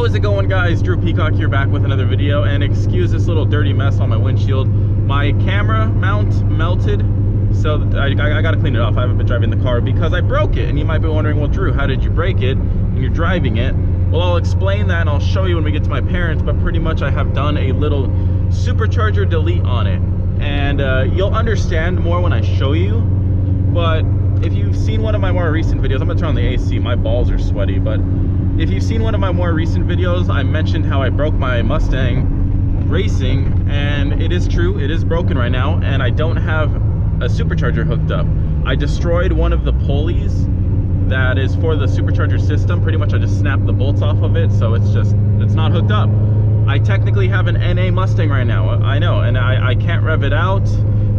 How is it going, guys? Drew Peacock here, back with another video. And excuse this little dirty mess on my windshield. My camera mount melted, so I gotta clean it off. I haven't been driving the car because I broke it. And you might be wondering, well, Drew, how did you break it when you're driving it? Well, I'll explain that and I'll show you when we get to my parents, but pretty much I have done a little supercharger delete on it. And you'll understand more when I show you. But if you've seen one of my more recent videos, I'm gonna turn on the AC, my balls are sweaty, but if you've seen one of my more recent videos, I mentioned how I broke my Mustang racing, and it is true, it is broken right now, and I don't have a supercharger hooked up. I destroyed one of the pulleys that is for the supercharger system. Pretty much I just snapped the bolts off of it, so it's not hooked up. I technically have an NA Mustang right now, I know, and I can't rev it out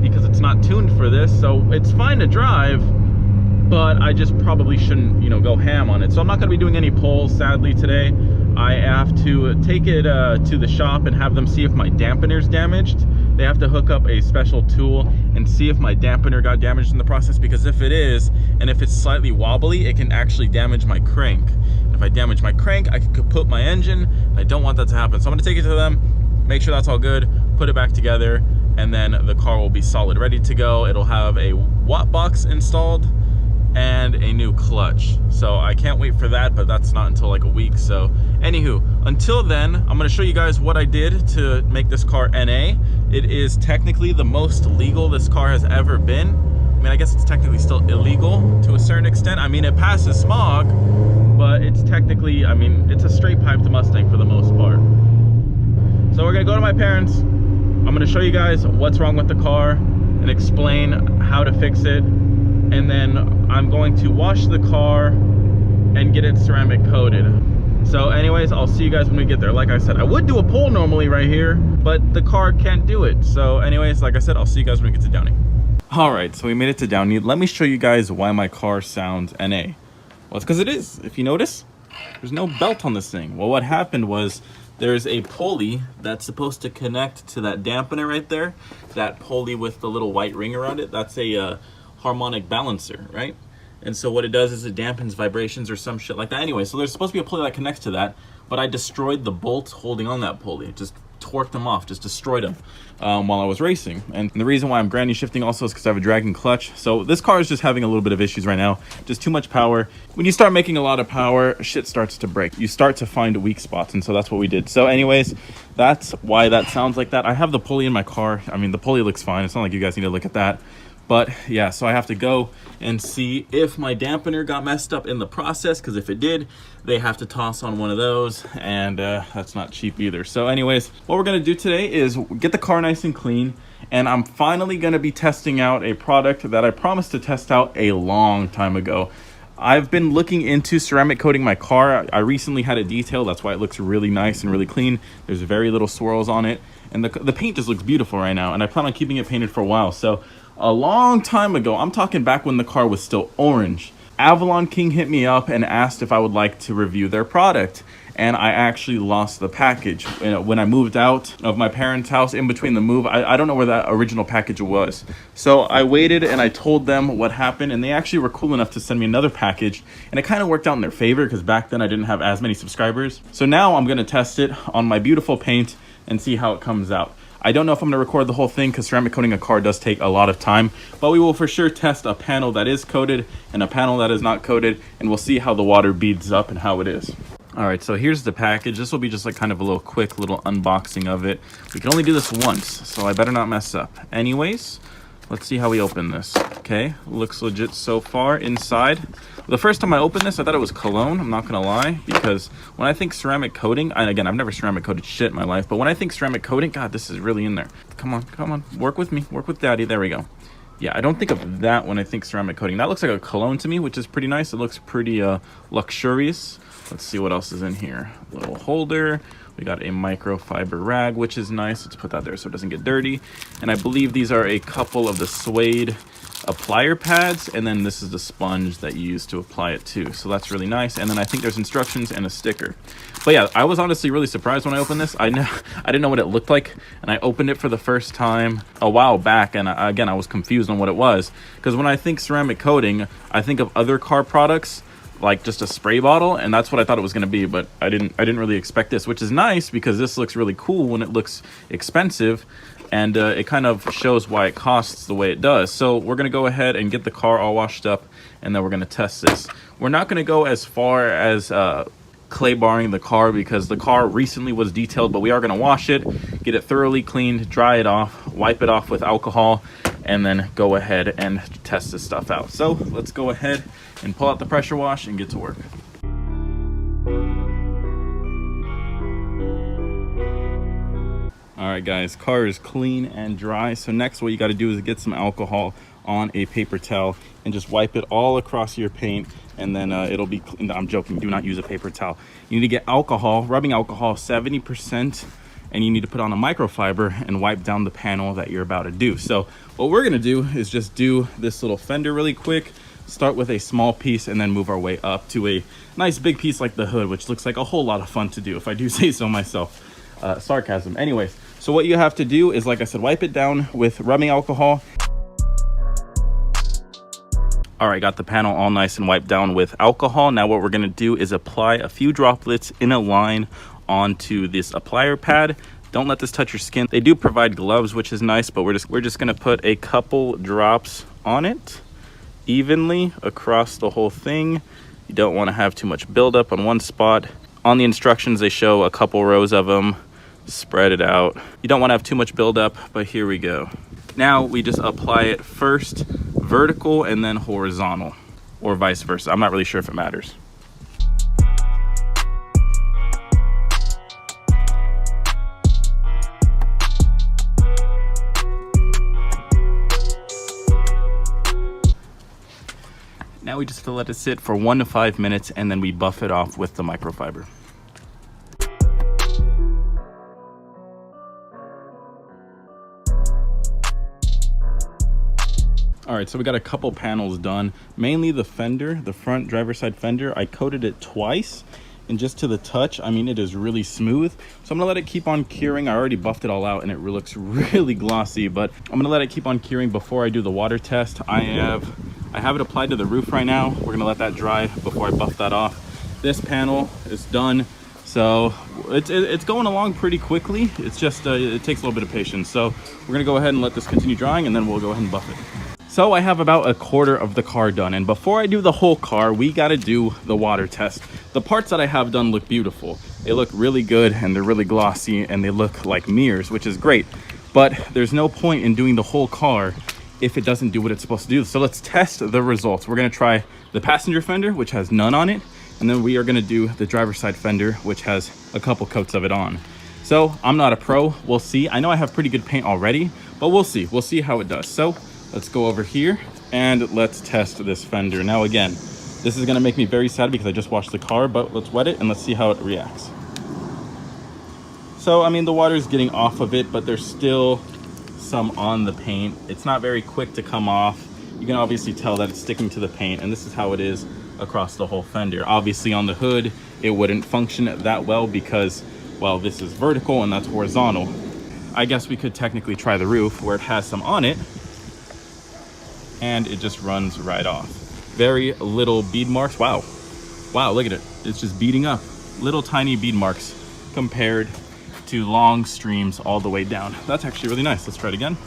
because it's not tuned for this, so it's fine to drive, but I just probably shouldn't, you know, go ham on it. So I'm not going to be doing any pulls, sadly, today. I have to take it to the shop and have them see if my dampener's damaged. They have to hook up a special tool and see if my dampener got damaged in the process, because if it is, and if it's slightly wobbly, it can actually damage my crank. And if I damage my crank, I could kaput my engine. I don't want that to happen. So I'm going to take it to them, make sure that's all good, put it back together, and then the car will be solid, ready to go. It'll have a watt box installed and a new clutch, so I can't wait for that, but that's not until like a week. So anywho, until then, I'm going to show you guys what I did to make this car NA. It is technically the most legal this car has ever been. I mean, I guess it's technically still illegal to a certain extent. I mean, it passes smog, but it's technically, I mean, it's a straight piped Mustang for the most part. So we're gonna go to my parents. I'm gonna show you guys what's wrong with the car and explain how to fix it, and then I'm going to wash the car and get it ceramic coated. So anyways, I'll see you guys when we get there. Like I said, I would do a pull normally right here, but the car can't do it. So anyways, like I said, I'll see you guys when we get to Downey. All right, so we made it to Downey. Let me show you guys why my car sounds NA. Well, it's because it is. If you notice, there's no belt on this thing. Well, what happened was there's a pulley that's supposed to connect to that dampener right there. That pulley with the little white ring around it, that's a harmonic balancer, right? And so what it does is it dampens vibrations or some shit like that. Anyway, so there's supposed to be a pulley that connects to that, but I destroyed the bolts holding on that pulley. Just torqued them off, just destroyed them while I was racing. And the reason why I'm granny shifting also is because I have a dragging clutch. So this car is just having a little bit of issues right now, just too much power. When you start making a lot of power, shit starts to break. You start to find weak spots, and so that's what we did. So anyways, that's why that sounds like that. I have the pulley in my car. I mean, the pulley looks fine. It's not like you guys need to look at that. But yeah, so I have to go and see if my dampener got messed up in the process, because if it did, they have to toss on one of those, and that's not cheap either. So anyways, what we're gonna do today is get the car nice and clean, and I'm finally gonna be testing out a product that I promised to test out a long time ago. I've been looking into ceramic coating my car. I recently had a detail, that's why it looks really nice and really clean. There's very little swirls on it, and the paint just looks beautiful right now, and I plan on keeping it painted for a while. So a long time ago, I'm talking back when the car was still orange, Avalon King hit me up and asked if I would like to review their product, and I actually lost the package. When I moved out of my parents' house, in between the move, I don't know where that original package was. So I waited and I told them what happened, and they actually were cool enough to send me another package, and it kind of worked out in their favor because back then I didn't have as many subscribers. So now I'm gonna test it on my beautiful paint and see how it comes out. I don't know if I'm going to record the whole thing because ceramic coating a car does take a lot of time, but we will for sure test a panel that is coated and a panel that is not coated, and we'll see how the water beads up and how it is. All right, so here's the package. This will be just like kind of a little quick little unboxing of it. We can only do this once, so I better not mess up. Anyways, let's see how we open this. Okay, looks legit so far inside. The first time I opened this, I thought it was cologne, I'm not gonna lie, because when I think ceramic coating, and again, I've never ceramic coated shit in my life, but when I think ceramic coating, God, this is really in there. Come on, work with me, work with daddy, there we go. Yeah, I don't think of that when I think ceramic coating. That looks like a cologne to me, which is pretty nice. It looks pretty luxurious. Let's see what else is in here. Little holder. We got a microfiber rag, which is nice. Let's put that there so it doesn't get dirty. And I believe these are a couple of the suede applier pads, and then this is the sponge that you use to apply it to. So that's really nice. And then I think there's instructions and a sticker. But yeah, I was honestly really surprised when I opened this. I didn't know what it looked like, and I opened it for the first time a while back, and again, I was confused on what it was, because when I think ceramic coating, I think of other car products like just a spray bottle, and that's what I thought it was going to be, but I didn't really expect this, which is nice because this looks really cool when it looks expensive, and it kind of shows why it costs the way it does. So we're going to go ahead and get the car all washed up, and then we're going to test this. We're not going to go as far as clay barring the car because the car recently was detailed, but we are going to wash it, get it thoroughly cleaned, dry it off, wipe it off with alcohol, and then go ahead and test this stuff out. So let's go ahead and pull out the pressure wash and get to work. All right guys, car is clean and dry. So next what you got to do is get some alcohol on a paper towel and just wipe it all across your paint, and then it'll be clean. I'm joking, do not use a paper towel. You need to get alcohol, rubbing alcohol 70%, and you need to put on a microfiber and wipe down the panel that you're about to do. So what we're gonna do is just do this little fender really quick, start with a small piece, and then move our way up to a nice big piece like the hood, which looks like a whole lot of fun to do, if I do say so myself. Sarcasm. Anyways, so what you have to do is, like I said, wipe it down with rubbing alcohol. All right, got the panel all nice and wiped down with alcohol. Now what we're gonna do is apply a few droplets in a line onto this applier pad. Don't let this touch your skin. They do provide gloves, which is nice, but we're just gonna put a couple drops on it evenly across the whole thing. You don't wanna have too much buildup on one spot. On the instructions, they show a couple rows of them. Spread it out. You don't wanna have too much buildup, but here we go. Now we just apply it first vertical and then horizontal, or vice versa. I'm not really sure if it matters. Now we just have to let it sit for 1 to 5 minutes, and then we buff it off with the microfiber. All right, so we got a couple panels done, mainly the fender, the front driver's side fender. I coated it twice, and just to the touch, I mean, it is really smooth. So I'm gonna let it keep on curing. I already buffed it all out and it looks really glossy, but I'm gonna let it keep on curing before I do the water test. I have it applied to the roof right now. We're gonna let that dry before I buff that off. This panel is done. So it's going along pretty quickly. It's just, it takes a little bit of patience. So we're gonna go ahead and let this continue drying, and then we'll go ahead and buff it. So I have about a quarter of the car done, and before I do the whole car, we gotta do the water test. The parts that I have done look beautiful. They look really good, and they're really glossy, and they look like mirrors, which is great. But there's no point in doing the whole car if it doesn't do what it's supposed to do. So let's test the results. We're gonna try the passenger fender, which has none on it, and then we are gonna do the driver's side fender, which has a couple coats of it on. So I'm not a pro, we'll see. I know I have pretty good paint already, but we'll see how it does. So let's go over here and let's test this fender. Now again, this is gonna make me very sad because I just washed the car, but let's wet it and let's see how it reacts. So, I mean, the water is getting off of it, but there's still some on the paint. It's not very quick to come off. You can obviously tell that it's sticking to the paint, and this is how it is across the whole fender. Obviously on the hood, it wouldn't function that well because, well, this is vertical and that's horizontal. I guess we could technically try the roof where it has some on it, and it just runs right off. Very little bead marks. Wow, look at it. It's just beading up. Little tiny bead marks compared to long streams all the way down. That's actually really nice. Let's try it again.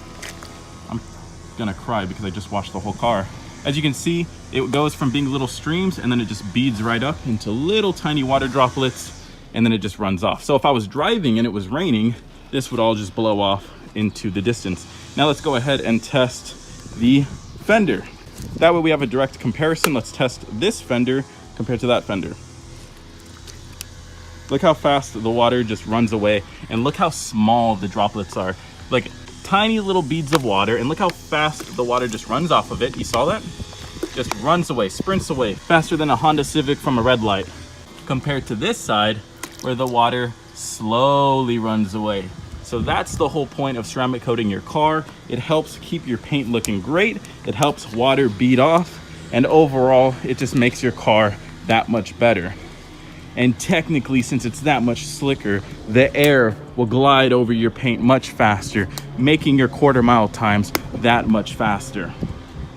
I'm gonna cry because I just washed the whole car. As you can see, it goes from being little streams, and then it just beads right up into little tiny water droplets, and then it just runs off. So if I was driving and it was raining, this would all just blow off into the distance. Now let's go ahead and test the fender. That way we have a direct comparison. Let's test this fender compared to that fender. Look how fast the water just runs away, and look how small the droplets are. Like tiny little beads of water, and look how fast the water just runs off of it. You saw that? Just runs away, sprints away, faster than a Honda Civic from a red light. Compared to this side, where the water slowly runs away. So that's the whole point of ceramic coating your car. It helps keep your paint looking great. It helps water bead off, and overall, it just makes your car that much better. And technically, since it's that much slicker, the air will glide over your paint much faster, making your quarter-mile times that much faster.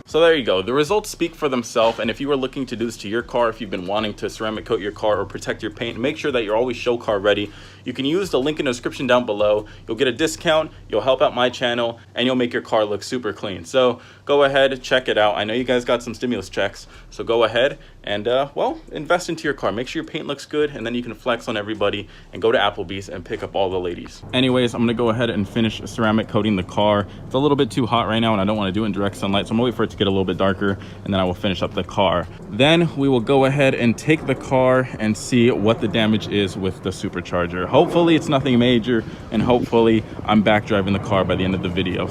So there you go. The results speak for themselves. And if you are looking to do this to your car, if you've been wanting to ceramic coat your car or protect your paint, make sure that you're always show car ready. You can use the link in the description down below. You'll get a discount, you'll help out my channel, and you'll make your car look super clean. So go ahead, check it out. I know you guys got some stimulus checks, so go ahead and well, invest into your car. Make sure your paint looks good, and then you can flex on everybody and go to Applebee's and pick up all the ladies. Anyways, I'm gonna go ahead and finish ceramic coating the car. It's a little bit too hot right now, and I don't want to do it in direct sunlight, so I'm gonna wait for it to get a little bit darker, and then I will finish up the car. Then we will go ahead and take the car and see what the damage is with the supercharger. Hopefully it's nothing major, and hopefully I'm back driving the car by the end of the video.